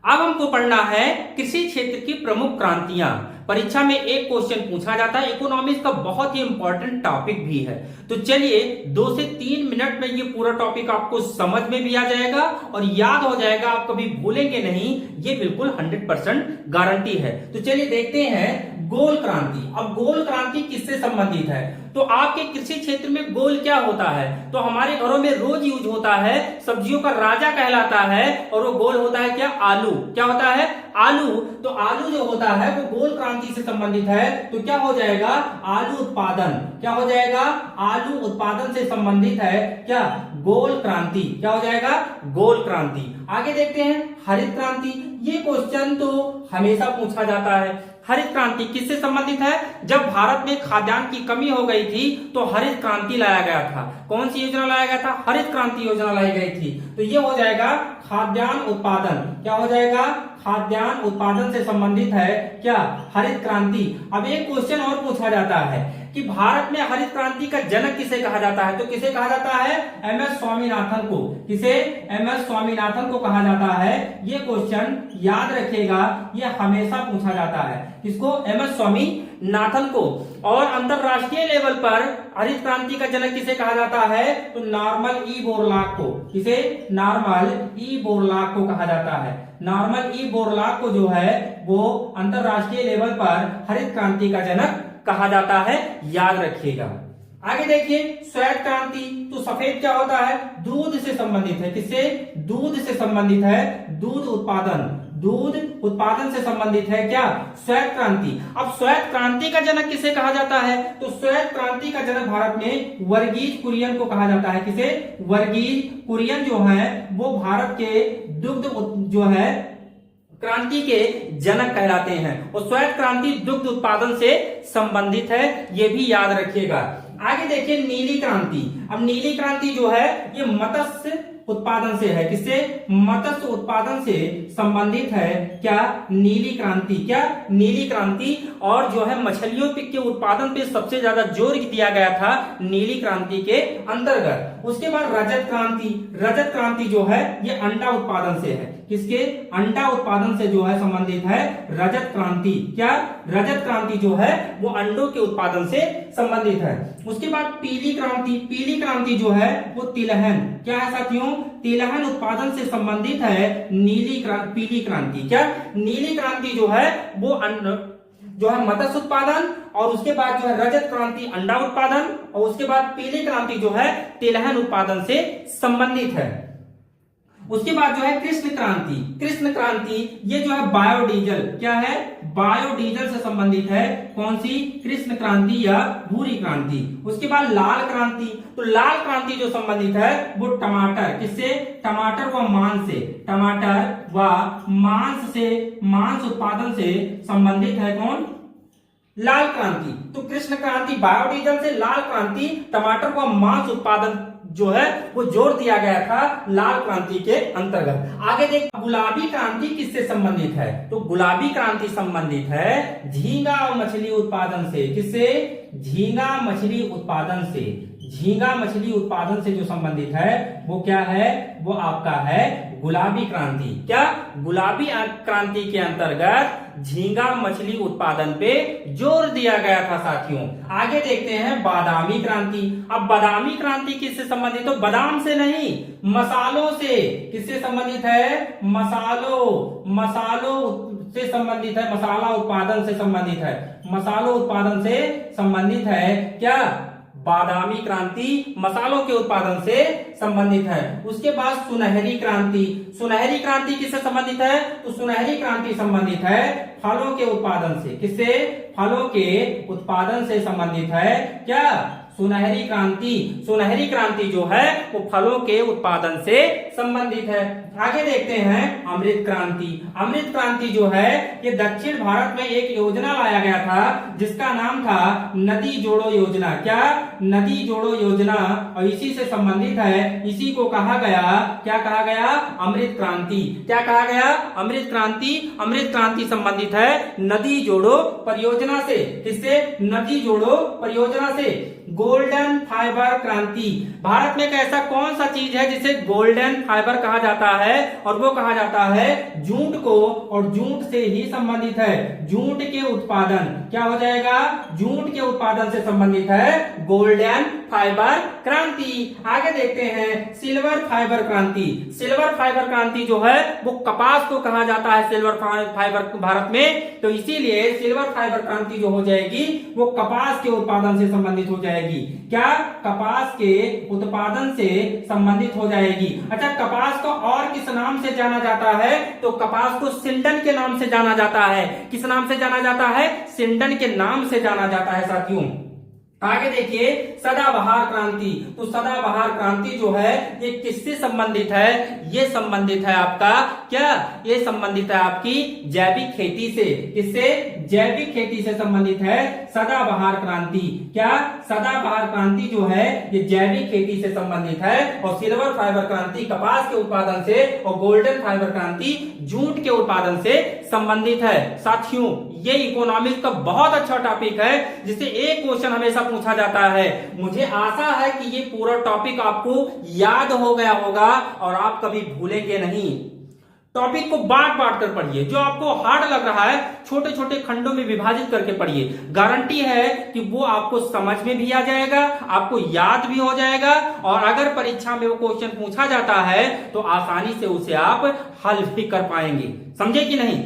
अब हमको पढ़ना है कृषि क्षेत्र की प्रमुख क्रांतियां। परीक्षा में एक क्वेश्चन पूछा जाता है, इकोनॉमिक्स का बहुत ही इंपॉर्टेंट टॉपिक भी है। तो चलिए 2 से 3 मिनट में ये पूरा टॉपिक आपको समझ में भी आ जाएगा और याद हो जाएगा, आप कभी भूलेंगे नहीं, ये बिल्कुल 100% गारंटी है। तो चलिए देखते हैं गोल क्रांति। अब गोल क्रांति किससे संबंधित है? तो आपके कृषि क्षेत्र में गोल क्या होता है? तो हमारे घरों में रोज यूज होता है, सब्जियों का राजा कहलाता है, और वो गोल होता है क्या? आलू। क्या होता है? आलू। तो आलू जो होता है वो गोल क्रांति से संबंधित है। तो क्या हो जाएगा? आलू उत्पादन। क्या हो जाएगा? आलू उत्पादन से संबंधित है क्या? गोल क्रांति। क्या हो जाएगा? गोल क्रांति। आगे देखते हैं हरित क्रांति। ये क्वेश्चन तो हमेशा पूछा जाता है। हरित क्रांति किससे संबंधित है? जब भारत में खाद्यान्न की कमी हो गई थी तो हरित क्रांति लाया गया था। कौन सी योजना लाया गया था? हरित क्रांति योजना लाई गई थी। तो ये हो जाएगा खाद्यान्न उत्पादन। क्या हो जाएगा? खाद्यान्न उत्पादन से संबंधित है क्या? हरित क्रांति। अब एक क्वेश्चन और पूछा जाता है कि भारत में हरित क्रांति का जनक किसे कहा जाता है? तो किसे कहा जाता है? एमएस स्वामीनाथन को। किसे? एमएस स्वामीनाथन को कहा जाता है। ये क्वेश्चन याद रखिएगा, ये हमेशा पूछा जाता है। किसको? एमएस स्वामीनाथन को। और अंतरराष्ट्रीय लेवल पर हरित क्रांति का जनक किसे कहा जाता है? तो नॉर्मन ई बोरलॉग को। किसे? नॉर्मन ई बोरलॉग को कहा जाता है। नॉर्मन ई बोरलॉग को जो है वो अंतरराष्ट्रीय लेवल पर हरित क्रांति का जनक कहा जाता है, याद रखिएगा। आगे देखिए श्वेत क्रांति। तो सफेद क्या होता है? दूध से संबंधित है। किससे? दूध से संबंधित है। दूध उत्पादन। दूध उत्पादन से संबंधित है क्या? श्वेत क्रांति। अब श्वेत क्रांति का जनक किसे कहा जाता है? तो श्वेत क्रांति का जनक भारत में वर्गीज कुरियन को कहा जाता है। किसे? वर्गीज कुरियन जो है वो भारत के दुग्ध जो है क्रांति के जनक कहलाते हैं, और श्वेत क्रांति दुग्ध उत्पादन से संबंधित है, ये भी याद रखिएगा। आगे देखिए नीली क्रांति। अब नीली क्रांति जो है ये मत्स्य उत्पादन से है। किससे? मत्स्य उत्पादन से संबंधित है क्या? नीली क्रांति। क्या? नीली क्रांति। और जो है मछलियों के उत्पादन पे सबसे ज्यादा जोर दिया गया था नीली क्रांति के अंतर्गत। उसके बाद रजत क्रांति। रजत क्रांति जो है ये अंडा उत्पादन से है। किसके? अंडा उत्पादन से जो है संबंधित है रजत क्रांति। क्या? रजत क्रांति जो है वो अंडों के उत्पादन से संबंधित है। उसके बाद पीली क्रांति। पीली क्रांति जो है वो तिलहन। क्या है साथियों? तिलहन उत्पादन से संबंधित है पीली क्रांति। क्या? नीली क्रांति जो है वो जो है मत्स्य उत्पादन, और उसके बाद जो है रजत क्रांति अंडा उत्पादन, और उसके बाद पीली क्रांति जो है तिलहन उत्पादन से संबंधित है। उसके बाद जो है कृष्ण क्रांति। कृष्ण क्रांति ये जो है बायोडीजल। क्या है? बायोडीजल से संबंधित है। कौन सी? कृष्ण क्रांति या भूरी क्रांति। उसके बाद लाल क्रांति। तो लाल क्रांति जो संबंधित है वो टमाटर। किससे? टमाटर व मांस से। टमाटर व मांस से, मांस उत्पादन से संबंधित है। कौन? लाल क्रांति। तो कृष्ण क्रांति बायोडीजल से, लाल क्रांति टमाटर व मांस उत्पादन जो है वो जोर दिया गया था लाल क्रांति के अंतर्गत। आगे देख गुलाबी क्रांति किससे संबंधित है? तो गुलाबी क्रांति संबंधित है झींगा और मछली उत्पादन से। किससे? झींगा मछली उत्पादन से। झींगा मछली उत्पादन से जो संबंधित है वो क्या है? वो आपका है गुलाबी क्रांति। क्या? गुलाबी क्रांति के अंतर्गत झींगा मछली उत्पादन पे जोर दिया गया था साथियों। आगे देखते हैं बादामी क्रांति। अब बादामी क्रांति किससे संबंधित? तो बादाम से नहीं, मसालों से। किससे संबंधित है? मसालों से संबंधित है। मसाला उत्पादन से संबंधित है। मसालों उत्पादन से संबंधित है। क्या? बादामी क्रांति मसालों के उत्पादन से संबंधित है। उसके बाद सुनहरी क्रांति। सुनहरी क्रांति किससे संबंधित है? तो सुनहरी क्रांति संबंधित है फलों के उत्पादन से। किससे? फलों के उत्पादन से संबंधित है। क्या? सुनहरी क्रांति। सुनहरी क्रांति जो है वो फलों के उत्पादन से संबंधित है। आगे देखते हैं अमृत क्रांति। अमृत क्रांति जो है ये दक्षिण भारत में एक योजना लाया गया था जिसका नाम था नदी जोड़ो योजना। क्या? नदी जोड़ो योजना, और इसी से संबंधित है, इसी को कहा गया, क्या कहा गया? अमृत क्रांति। क्या कहा गया? अमृत क्रांति। अमृत क्रांति संबंधित है नदी जोड़ो परियोजना से। किससे? नदी जोड़ो परियोजना से। गोल्डन फाइबर क्रांति। भारत में एक ऐसा कौन सा चीज है जिसे गोल्डन फाइबर कहा जाता है और वो कहा जाता है जूट को, और जूट से ही संबंधित है। जूट के उत्पादन क्या हो जाएगा, जूट के उत्पादन से संबंधित है गोल्डन फाइबर क्रांति। आगे देखते हैं सिल्वर फाइबर क्रांति। सिल्वर फाइबर क्रांति जो है वो कपास को कहा जाता है सिल्वर फाइबर भारत में, तो इसीलिए सिल्वर फाइबर क्रांति जो हो जाएगी वो कपास के उत्पादन से संबंधित हो जाएगी। क्या, कपास के उत्पादन से संबंधित हो जाएगी। अच्छा, कपास को और किस नाम से जाना जाता है, तो कपास को सिंडन के नाम से जाना जाता है। किस नाम से जाना जाता है, सिंडन के नाम से जाना जाता है साथियों। आगे देखिए सदाबहार क्रांति। तो सदाबहार क्रांति जो है ये किससे संबंधित है, ये संबंधित है आपका क्या, ये संबंधित है आपकी जैविक खेती से। किससे, जैविक खेती से संबंधित है सदाबहार क्रांति। क्या, सदाबहार क्रांति जो है ये जैविक खेती से संबंधित है, और सिल्वर फाइबर क्रांति कपास के उत्पादन से, और गोल्डन फाइबर क्रांति जूट के उत्पादन से संबंधित है। साथियों ये इकोनॉमिक्स का बहुत अच्छा टॉपिक है जिससे एक क्वेश्चन हमेशा पूछा जाता है। मुझे आशा है कि ये पूरा टॉपिक आपको याद हो गया होगा और आप कभी भूलेंगे नहीं। टॉपिक को बांट बांट कर पढ़िए, जो आपको हार्ड लग रहा है छोटे छोटे खंडों में विभाजित करके पढ़िए। गारंटी है कि वो आपको समझ में भी आ जाएगा, आपको याद भी हो जाएगा, और अगर परीक्षा में वो क्वेश्चन पूछा जाता है तो आसानी से उसे आप हल भी कर पाएंगे। समझे कि नहीं।